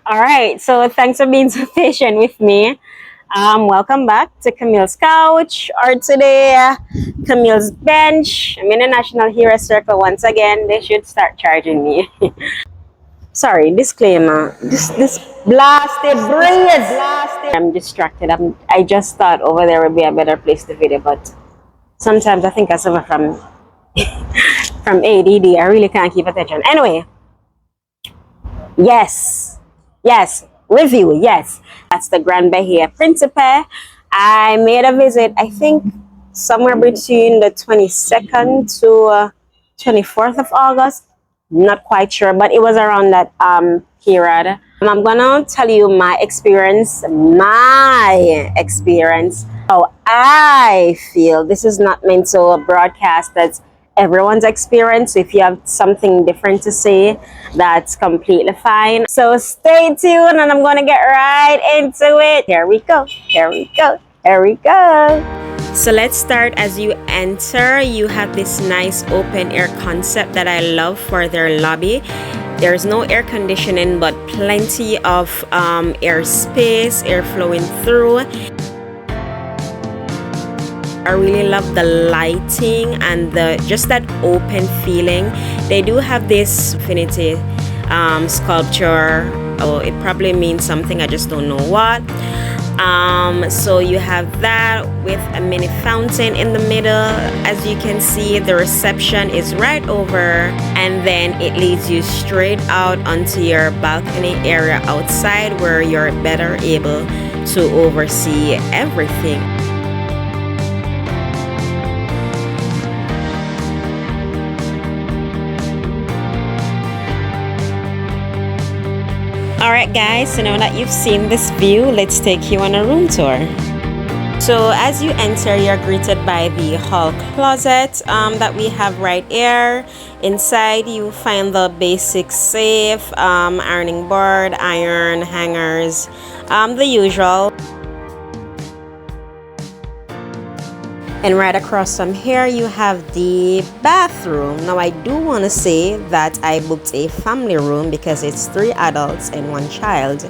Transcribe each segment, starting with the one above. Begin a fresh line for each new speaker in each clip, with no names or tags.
All right, so thanks for being so patient with me. Welcome back to Camille's couch, or today, Camille's bench. I'm in a National Hero Circle once again. They should start charging me. Sorry, disclaimer. This blasted breeze. I'm distracted. I just thought over there would be a better place to video, but sometimes I think I suffer from from ADD. I really can't keep attention. Anyway, yes, review, yes. That's the Grand Bahia Principe. I made a visit, I think, somewhere between the 22nd to 24th of August. Not quite sure, but it was around that period. I'm gonna tell you my experience, how I feel. This is not meant to broadcast that's everyone's experience. If you have something different to say, that's completely fine. So stay tuned and I'm gonna get right into it. Here we go. So let's start. As you enter, you have this nice open air concept that I love for their lobby. There's no air conditioning, but plenty of air space, air flowing through. I really love the lighting and just that open feeling. They do have this infinity sculpture. Oh, it probably means something, I just don't know what. So you have that with a mini fountain in the middle. As you can see, the reception is right over, and then it leads you straight out onto your balcony area outside, where you're better able to oversee everything. Alright guys, so now that you've seen this view, let's take you on a room tour. So as you enter, you're greeted by the hall closet that we have right here. Inside you find the basic safe, ironing board, iron, hangers, the usual. And right across from here you have the bathroom. Now I do want to say that I booked a family room because it's 3 adults and 1 child.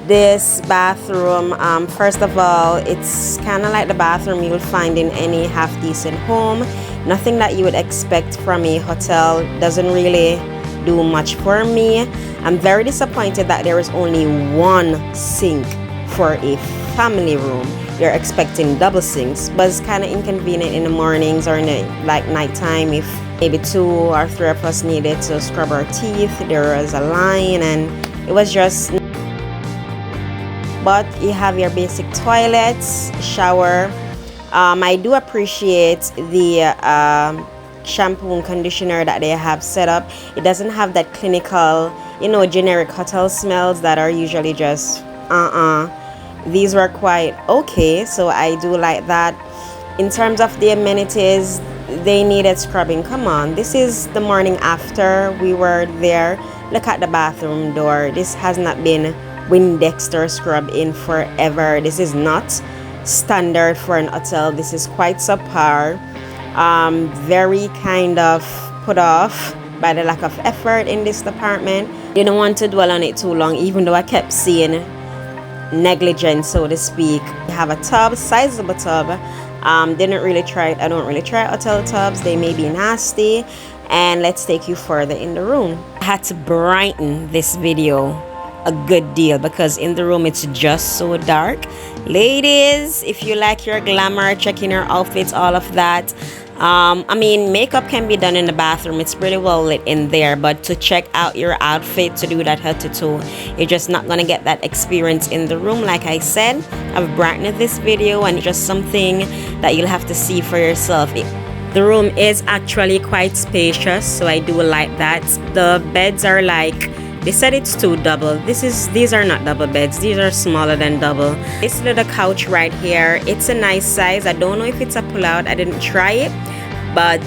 This bathroom, first of all, it's kind of like the bathroom you'll find in any half-decent home. Nothing that you would expect from a hotel. Doesn't really do much for me. I'm very disappointed that there is only 1 sink for a family room. You're expecting double sinks, but it's kind of inconvenient in the mornings or in the nighttime if maybe 2 or 3 of us needed to scrub our teeth. There was a line and it was just. But you have your basic toilets, shower. I do appreciate the shampoo and conditioner that they have set up. It doesn't have that clinical, generic hotel smells that are usually just These were quite okay, so I do like that. In terms of the amenities, they needed scrubbing. Come on, this is the morning after we were there. Look at the bathroom door. This has not been Windex or scrubbed in forever. This is not standard for an hotel. This is quite subpar. Very kind of put off by the lack of effort in this department. Didn't want to dwell on it too long, even though I kept seeing negligence, so to speak. You have a tub, sizable tub. Didn't really try it. I don't really try hotel tubs. They may be nasty. And let's take you further in the room. I had to brighten this video a good deal because in the room it's just so dark. Ladies, if you like your glamour, checking your outfits, all of that, I mean, makeup can be done in the bathroom. It's pretty well lit in there, but to check out your outfit, to do that head to toe, you're just not gonna get that experience in the room. Like I said, I've brightened this video and just something that you'll have to see for yourself. The room is actually quite spacious, so I do like that. The beds are they said it's 2 double. These are not double beds. These are smaller than double. This little couch right here, it's a nice size. I don't know if it's a pull-out. I didn't try it, but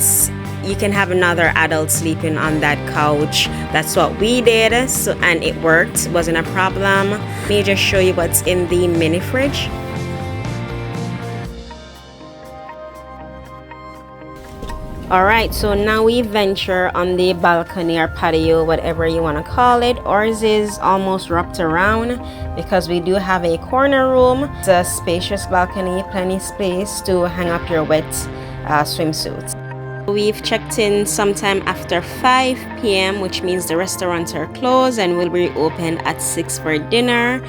you can have another adult sleeping on that couch. That's what we did, and it worked. Wasn't a problem. Let me just show you what's in the mini fridge. Alright, so now we venture on the balcony or patio, whatever you want to call it. Ours is almost wrapped around because we do have a corner room. It's a spacious balcony, plenty space to hang up your wet swimsuits. We've checked in sometime after 5 p.m., which means the restaurants are closed and will reopen at 6 for dinner.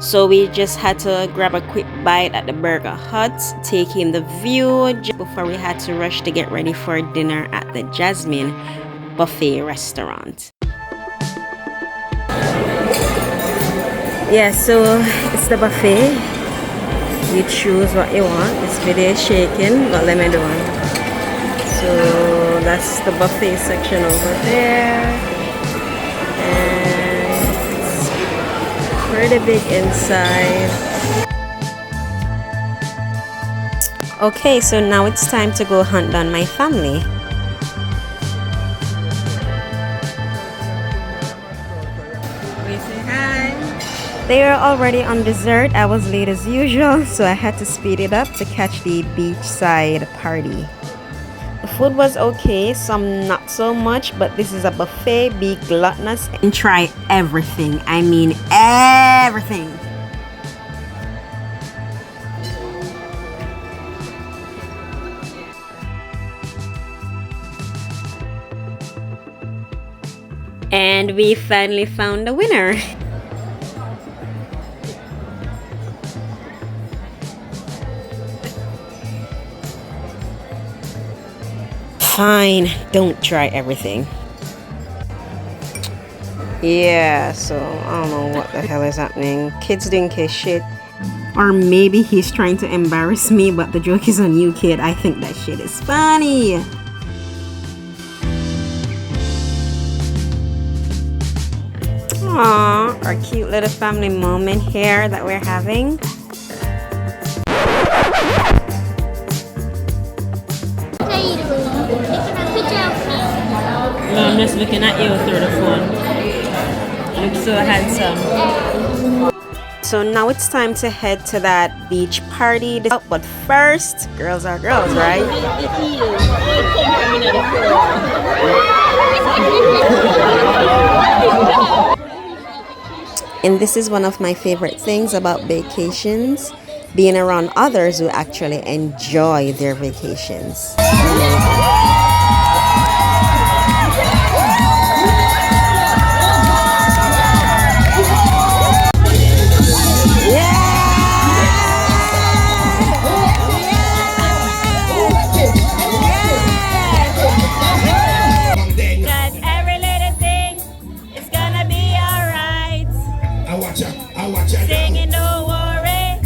So we just had to grab a quick bite at the Burger Hut, take in the view just before we had to rush to get ready for dinner at the Jasmine Buffet restaurant. Yeah, so it's the buffet. You choose what you want. This video is shaking, but let me do it. So that's the buffet section over there. Pretty big inside. Okay, so now it's time to go hunt down my family. We say hi. They are already on dessert. I was late as usual, so I had to speed it up to catch the beachside party. The food was okay, some not so much, but this is a buffet. Be gluttonous and try everything. I mean everything. And we finally found the winner. Fine, don't try everything. Yeah, so I don't know what the hell is happening. Kids didn't care shit. Or maybe he's trying to embarrass me, but the joke is on you, kid. I think that shit is funny. Aww, our cute little family moment here that we're having. No, I'm just looking at you through the phone. You look so handsome. So now it's time to head to that beach party. But first, girls are girls, right? And this is one of my favorite things about vacations, being around others who actually enjoy their vacations.
Singing, don't worry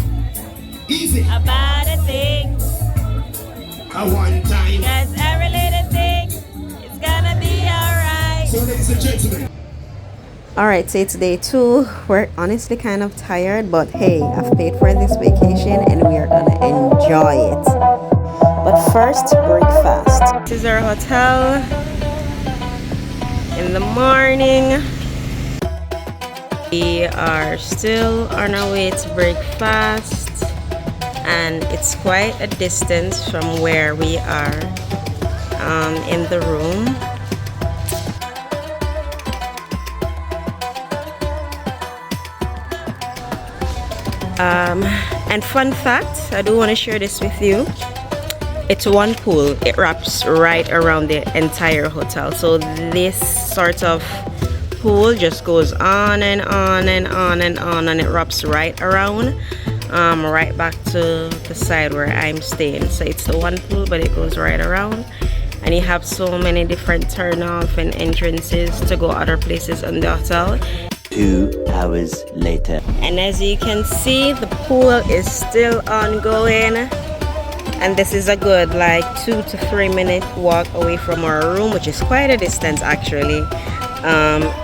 easy about a thing. One time. Cause every little thing is gonna be alright. So ladies and gentlemen.
Alright, so it's day 2. We're honestly kind of tired, but hey, I've paid for this vacation and we are gonna enjoy it. But first, breakfast. This is our hotel in the morning. We are still on our way to breakfast, and it's quite a distance from where we are in the room. And fun fact, I do want to share this with you. It's one pool. It wraps right around the entire hotel. So this sort of pool just goes on and on and on and on, and it wraps right around, right back to the side where I'm staying. So it's the one pool, but it goes right around, and you have so many different turn off and entrances to go other places in the hotel.
2 hours later.
And as you can see, the pool is still ongoing, and this is a good like 2 to 3 minute walk away from our room, which is quite a distance actually.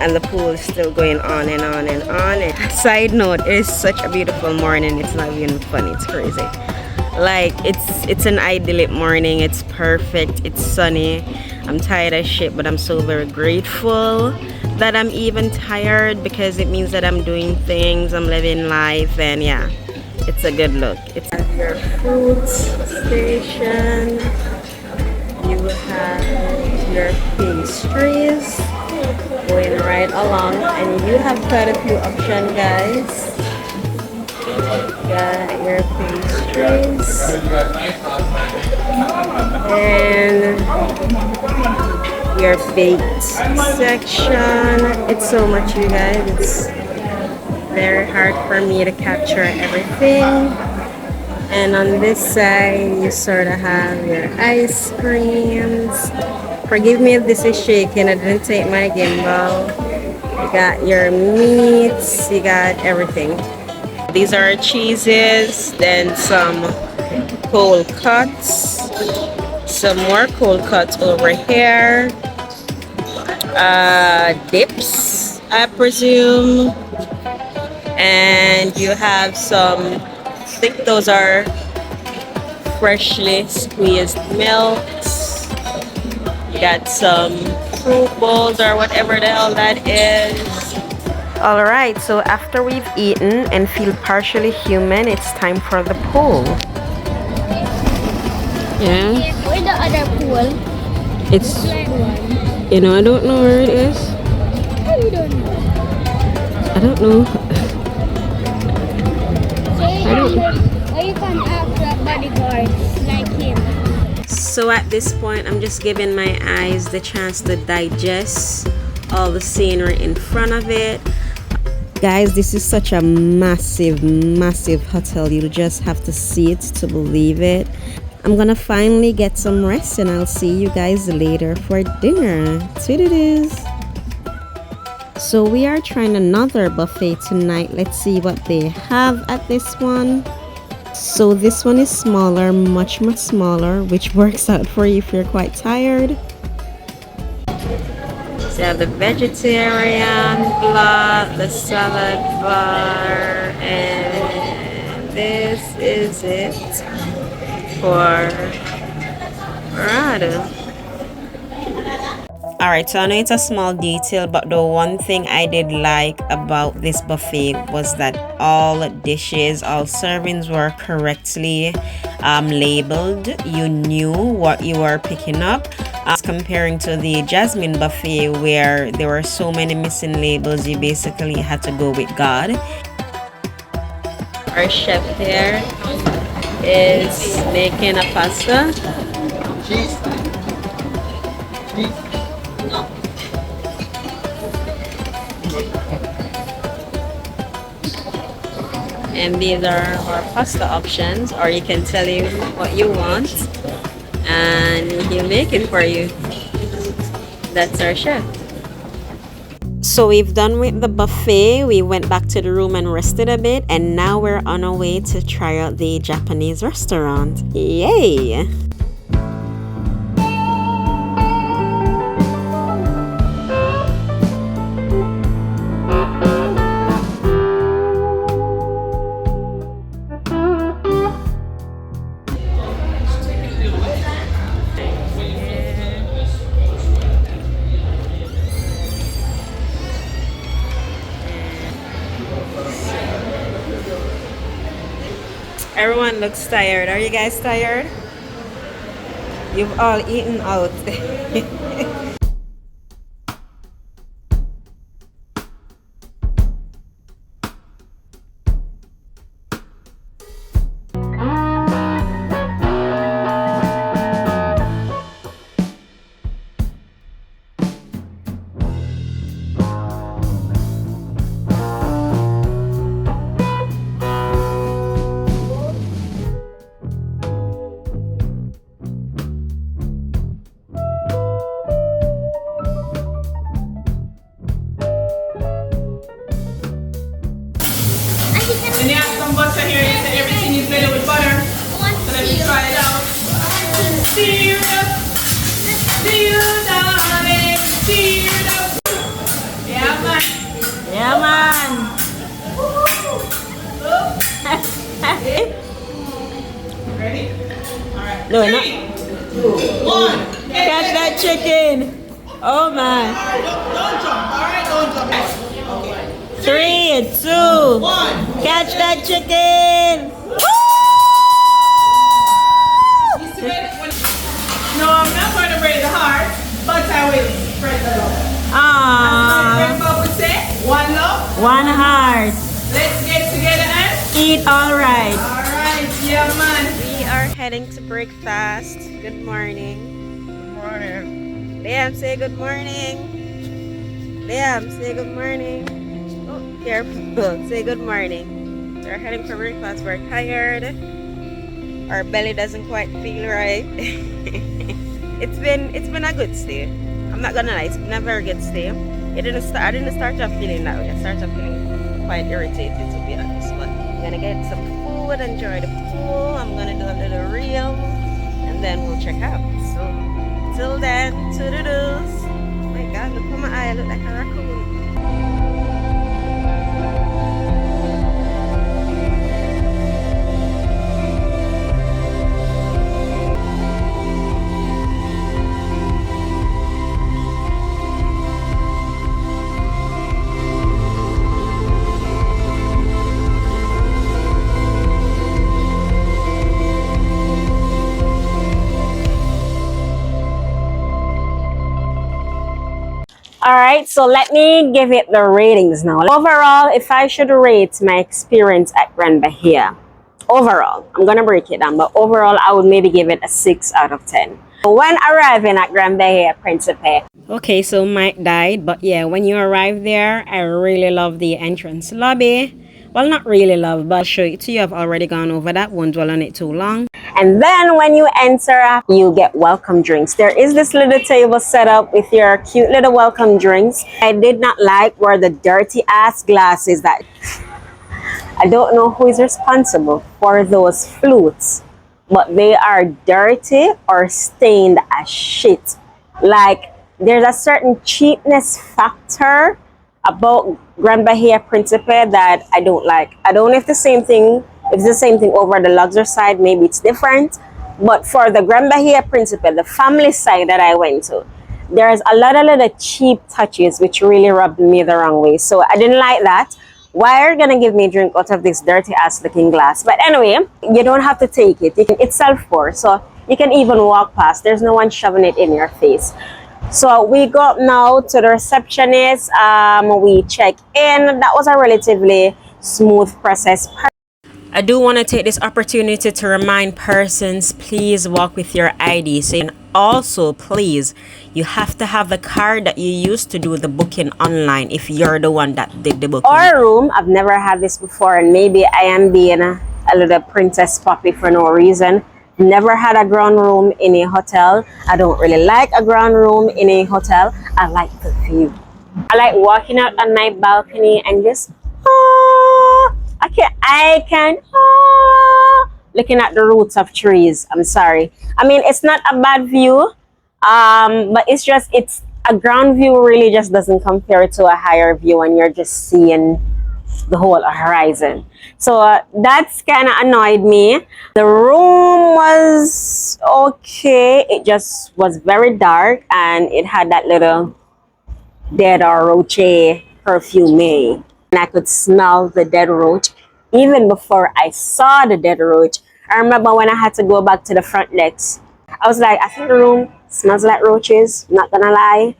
And the pool is still going on and on and on. And side note, it is such a beautiful morning. It's not even funny, it's crazy. Like it's an idyllic morning. It's perfect, it's sunny. I'm tired as shit, but I'm so very grateful that I'm even tired, because it means that I'm doing things, I'm living life, and yeah, it's a good look. It's your fruit station. You have your pastries going right along, and you have quite a few options, guys. Got your pastries and your baked section. It's so much, you guys. It's very hard for me to capture everything. And on this side, you sort of have your ice creams. Forgive me if this is shaking. I didn't take my gimbal. You got your meats. You got everything. These are cheeses. Then some cold cuts. Some more cold cuts over here. Dips, I presume. And you have some, I think those are freshly squeezed milks. You got some fruit bowls or whatever the hell that is. Alright, so after we've eaten and feel partially human, it's time for the pool. Yeah?
Where's the other pool?
It's,
Red one.
you know, I don't know where it is.
How you don't know?
I don't know.
Or you can ask the bodyguard like him.
So at this point, I'm just giving my eyes the chance to digest all the scenery in front of it. Guys, this is such a massive hotel. You'll just have to see it to believe it. I'm gonna finally get some rest, and I'll see you guys later for dinner. Toodles. So we are trying another buffet tonight. Let's see what they have at this one. So this one is smaller, much smaller, which works out for you if you're quite tired. So you have the vegetarian block, the salad bar, and this is it for Aurora. Alright, so I know it's a small detail, but the one thing I did like about this buffet was that all dishes, all servings were correctly labeled. You knew what you were picking up. Comparing to the Jasmine buffet where there were so many missing labels, you basically had to go with God. Our chef here is making a pasta. And these are our pasta options, or you can tell him what you want and he'll make it for you. That's our chef. So we've done with the buffet. We went back to the room and rested a bit, and now we're on our way to try out the Japanese restaurant. Yay! Everyone looks tired. Are you guys tired? You've all eaten out.
And you have some butter here, you say everything is made with butter. So let me try it out. Seared up, darling, seared up. Yeah, man.
Yeah, man.
Ready? Alright.
No,
3, 2, 1.
Catch that chicken. Oh my.
Alright, don't jump. Alright, don't jump. Okay.
3, 2,
1.
catch that chicken.
No, I'm not going to
One heart.
Let's get together and
Eat all right.
alright, yeah man.
We are heading to breakfast. Good morning.
Good morning.
Liam, say good morning. Liam, say good morning. Oh, careful. Say good morning. We're heading for breakfast. We're tired. Our belly doesn't quite feel right. It's been a good stay. I'm not gonna lie, it's been a very good stay. I didn't start off feeling that way. I started off feeling quite irritated, to be honest. But I'm gonna get some food, enjoy the pool. I'm gonna do a little reel, and then we'll check out. So till then, toodle-doos. Oh my God, look at my eye. I look like a raccoon. All right, so let me give it the ratings now. Overall, if I should rate my experience at Grand Bahia, overall, I'm gonna break it down, but overall, I would maybe give it a 6 out of 10. When arriving at Grand Bahia Principe. Okay, so Mike died, but yeah, when you arrive there, I really love the entrance lobby. Well, not really love, but I'll show it to you. I've already gone over that, won't dwell on it too long. And then when you enter, you get welcome drinks. There is this little table set up with your cute little welcome drinks. I did not like were the dirty ass glasses that I don't know who is responsible for those flutes, but they are dirty or stained as shit. Like, there's a certain cheapness factor about Grand Bahia Principe that I don't like. I don't know if the same thing, if it's the same thing over the luxury side, maybe it's different. But for the Grand Bahia Principe, the family side that I went to, there's a lot of little cheap touches which really rubbed me the wrong way. So I didn't like that. Why are you gonna give me a drink out of this dirty ass looking glass? But anyway, you don't have to take it. It's self-pour, so you can even walk past. There's no one shoving it in your face. So we go up now to the receptionist. We check in. That was a relatively smooth process. I do want to take this opportunity to remind persons, please walk with your ID. So, and also, please, you have to have the card that you used to do the booking online if you're the one that did the booking. Our room, I've never had this before, and maybe I am being a little princess puppy for no reason. Never had a ground room in a hotel. I don't really like a ground room in a hotel. I like the view. I like walking out on my balcony and just looking at the roots of trees. I'm sorry. I mean, it's not a bad view, but it's a ground view really just doesn't compare to a higher view when you're just seeing the whole horizon. So that's kind of annoyed me. The room was okay. It just was very dark and it had that little dead or roachy perfume. And I could smell the dead roach even before I saw the dead roach. I remember when I had to go back to the front desk, I was like, I think the room smells like roaches, not gonna lie.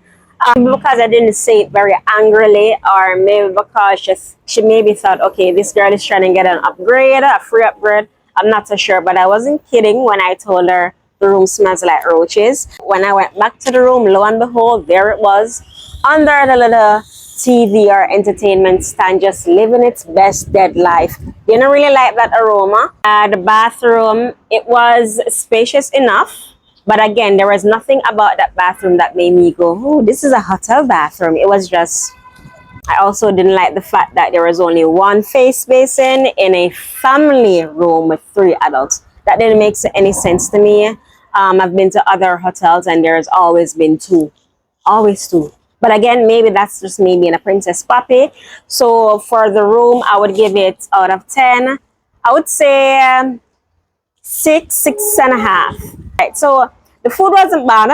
Because I didn't say it very angrily, or maybe because she maybe thought, okay, this girl is trying to get an upgrade, a free upgrade. I'm not so sure, but I wasn't kidding when I told her the room smells like roaches. When I went back to the room, lo and behold, there it was, under the little TV or entertainment stand, just living its best dead life. Didn't really like that aroma. The bathroom, it was spacious enough. But again, there was nothing about that bathroom that made me go, oh, this is a hotel bathroom. It was just, I also didn't like the fact that there was only one face basin in a family room with 3 adults. That didn't make any sense to me. I've been to other hotels and there's always been 2. Always 2. But again, maybe that's just me being a princess puppy. So for the room, I would give it out of 10. I would say 6 and a half. Right, so the food wasn't bad.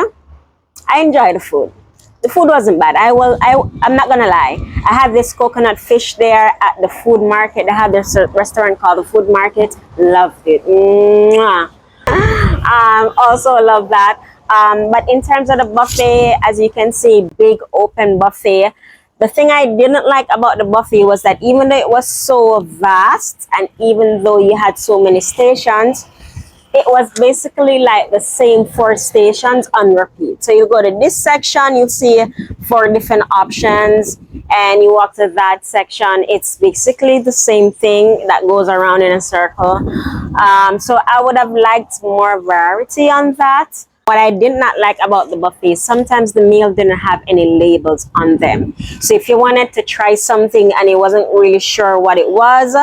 I enjoyed the food. The food wasn't bad. I'm not gonna lie. I had this coconut fish there at the food market. They had this restaurant called the Food Market. Loved it. Mwah. Also love that. But in terms of the buffet, as you can see, big open buffet. The thing I didn't like about the buffet was that even though it was so vast and even though you had so many stations, it was basically like the same 4 stations on repeat. So you go to this section, you see 4 different options, and you walk to that section. It's basically the same thing that goes around in a circle. So I would have liked more variety on that. What I did not like about the buffet, sometimes the meal didn't have any labels on them. So if you wanted to try something and you wasn't really sure what it was,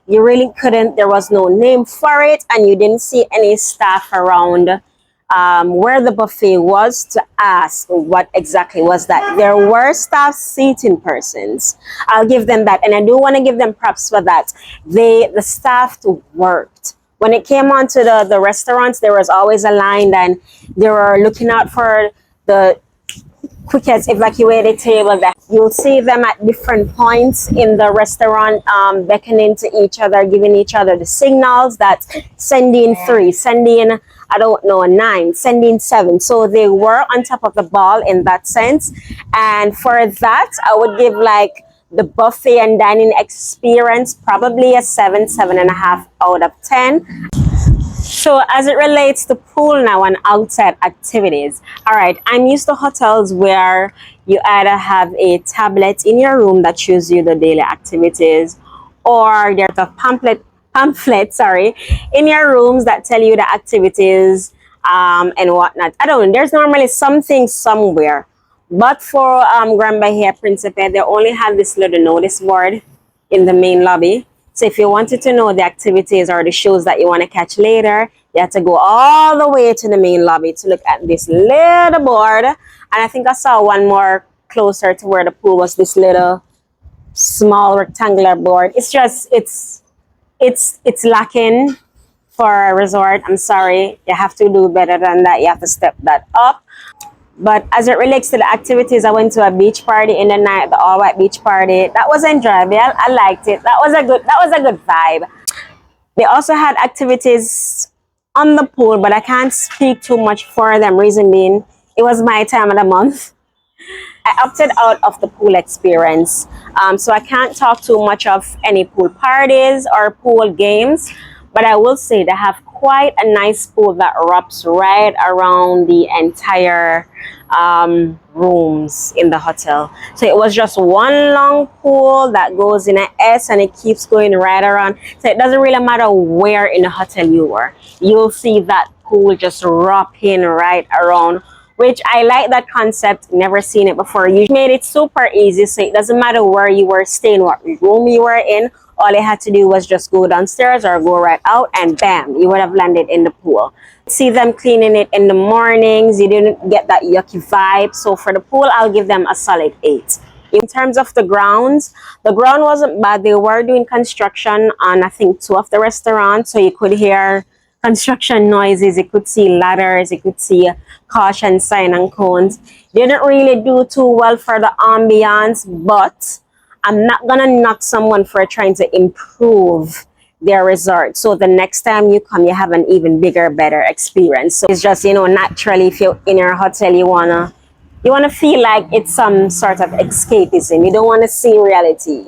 you really couldn't. There was no name for it, and you didn't see any staff around where the buffet was to ask what exactly was that. There were staff seating persons. I'll give them that, and I do want to give them props for that. The staff worked. When it came on to the restaurants, there was always a line, and they were looking out for the quickest evacuated table. That you'll see them at different points in the restaurant, beckoning to each other, giving each other the signals that send in 3, send in, I don't know, 9, send in 7. So they were on top of the ball in that sense. And for that, I would give like the buffet and dining experience probably a 7, 7.5 out of 10. So as it relates to pool now and outside activities, all right, I'm used to hotels where you either have a tablet in your room that shows you the daily activities, or there's a pamphlet in your rooms that tell you the activities and whatnot. I don't know, there's normally something somewhere. But for Grand Bahia Principe, they only have this little notice board in the main lobby. So if you wanted to know the activities or the shows that you want to catch later, you have to go all the way to the main lobby to look at this little board. And I think I saw one more closer to where the pool was, this little small rectangular board. It's just, it's lacking for a resort. I'm sorry. You have to do better than that. You have to step that up. But as it relates to the activities, I went to a beach party in the night, the all-white beach party. That was enjoyable. I liked it. That was a good vibe. They also had activities on the pool, but I can't speak too much for them. Reason being, it was my time of the month. I opted out of the pool experience, so I can't talk too much of any pool parties or pool games. But I will say they have quite a nice pool that wraps right around the entire rooms in the hotel. So it was just one long pool that goes in an S and it keeps going right around. So it doesn't really matter where in the hotel you were. You'll see that pool just wrapping right around, which I like that concept. Never seen it before. You made it super easy, so it doesn't matter where you were staying, what room you were in. All you had to do was just go downstairs or go right out, and bam, you would have landed in the pool. See them cleaning it in the mornings. You didn't get that yucky vibe. So for the pool, I'll give them a solid 8. In terms of the ground wasn't bad. They were doing construction on, I think, 2 of the restaurants, so you could hear construction noises. You could see ladders. You could see caution sign and cones. Didn't really do too well for the ambiance, but I'm not gonna knock someone for trying to improve their resort. So the next time you come, you have an even bigger, better experience. So it's just, you know, naturally, if you're in your hotel, you wanna feel like it's some sort of escapism. You don't want to see reality.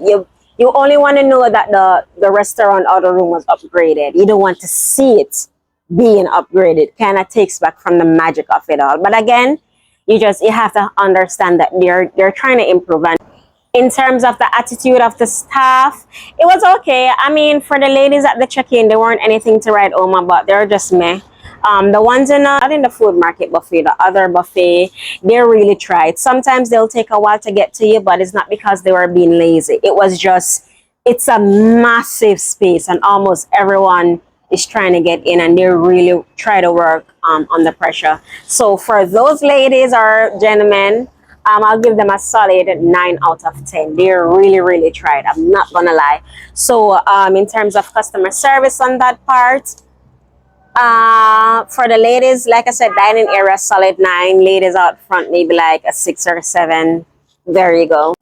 You only want to know that the restaurant or the room was upgraded. You don't want to see it being upgraded. Kind of takes back from the magic of it all. But again, you have to understand that they're trying to improve. And in terms of the attitude of the staff, it was okay. I mean, for the ladies at the check-in, they weren't anything to write home about. They were just meh. The ones not in the food market buffet, the other buffet, they really tried. Sometimes they'll take a while to get to you, but it's not because they were being lazy. It was just, it's a massive space and almost everyone is trying to get in, and they really try to work under pressure. So for those ladies or gentlemen, I'll give them a solid 9 out of 10. They really tried. I'm not gonna lie. So in terms of customer service on that part, for the ladies, like I said, dining area solid 9. Ladies out front, maybe like a 6 or 7. There you go.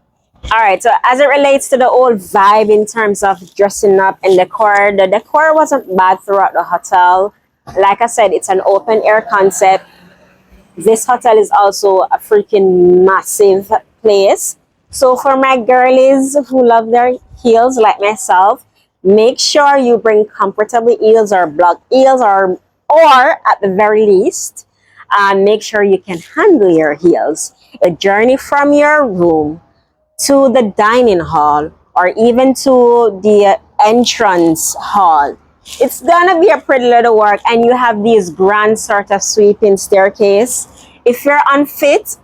All right, so as it relates to the old vibe in terms of dressing up and decor, the decor wasn't bad throughout the hotel. Like I said, it's an open air concept. This hotel is also a freaking massive place. So for my girlies who love their heels like myself, make sure you bring comfortable heels or block heels, or at the very least, make sure you can handle your heels. A journey from your room to the dining hall or even to the entrance hall, it's gonna be a pretty little work, and you have these grand sort of sweeping staircase. If you're unfit,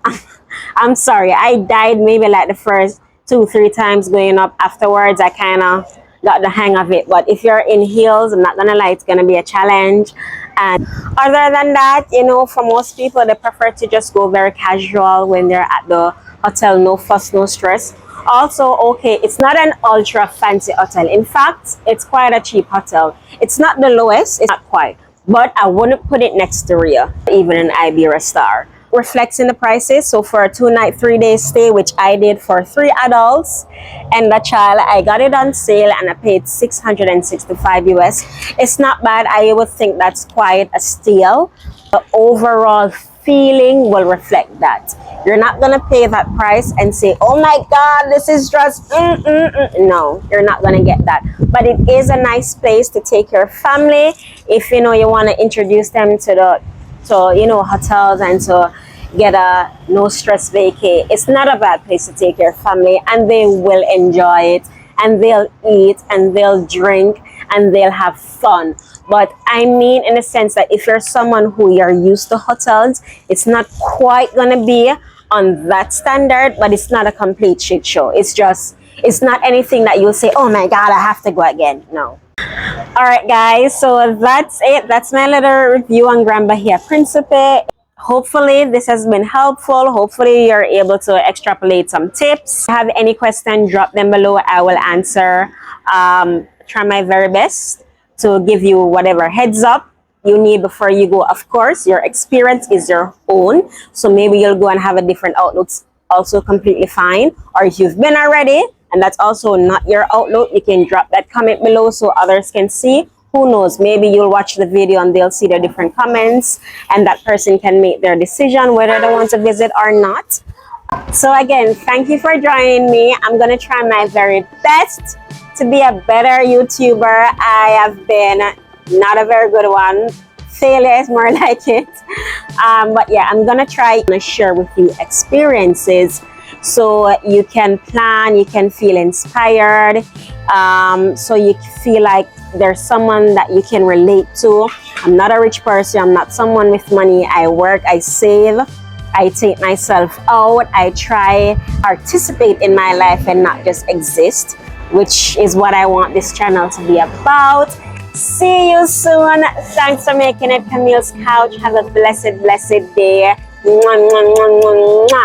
I'm sorry, I died maybe like the first 2-3 times going up. Afterwards, I kind of got the hang of it. But if you're in heels, I'm not gonna lie, it's gonna be a challenge. And other than that, you know, for most people, they prefer to just go very casual when they're at the hotel. No fuss, no stress. Also, okay, it's not an ultra fancy hotel. In fact, it's quite a cheap hotel. It's not the lowest, it's not quite, but I wouldn't put it next to Ria, even an Iberia star. Reflecting the prices. So for a 2-night 3-day stay, which I did for 3 adults and a child, I got it on sale and I paid 665 US. It's not bad. I would think that's quite a steal. The overall feeling will reflect that. You're not gonna pay that price and say, oh my god, this is just no, you're not gonna get that. But it is a nice place to take your family if you know you want to introduce them to you know, hotels and to get a no stress vacay. It's not a bad place to take your family, and they will enjoy it, and they'll eat and they'll drink and they'll have fun. But I mean, in a sense that if you're someone who you're used to hotels, it's not quite gonna be on that standard, but it's not a complete shit show. It's not anything that you'll say, oh my god, I have to go again. No. Alright guys, so that's it. That's my little review on Grand Bahia Principe. Hopefully this has been helpful. Hopefully you're able to extrapolate some tips. If you have any questions, drop them below. I will answer. Try my very best to give you whatever heads up you need before you go. Of course, your experience is your own, so maybe you'll go and have a different outlook, also completely fine. Or if you've been already and that's also not your outlook, you can drop that comment below so others can see. Who knows, maybe you'll watch the video and they'll see the different comments and that person can make their decision whether they want to visit or not. So again, thank you for joining me. I'm gonna try my very best to be a better YouTuber. I have been not a very good one. Failure is more like it. But yeah, I'm gonna try to share with you experiences so you can plan, you can feel inspired, so you feel like there's someone that you can relate to. I'm not a rich person, I'm not someone with money. I work, I save, I take myself out, I try participate in my life and not just exist, which is what I want this channel to be about. See you soon. Thanks for making it Camille's Couch. Have a blessed day. Mwah, mwah, mwah, mwah, mwah.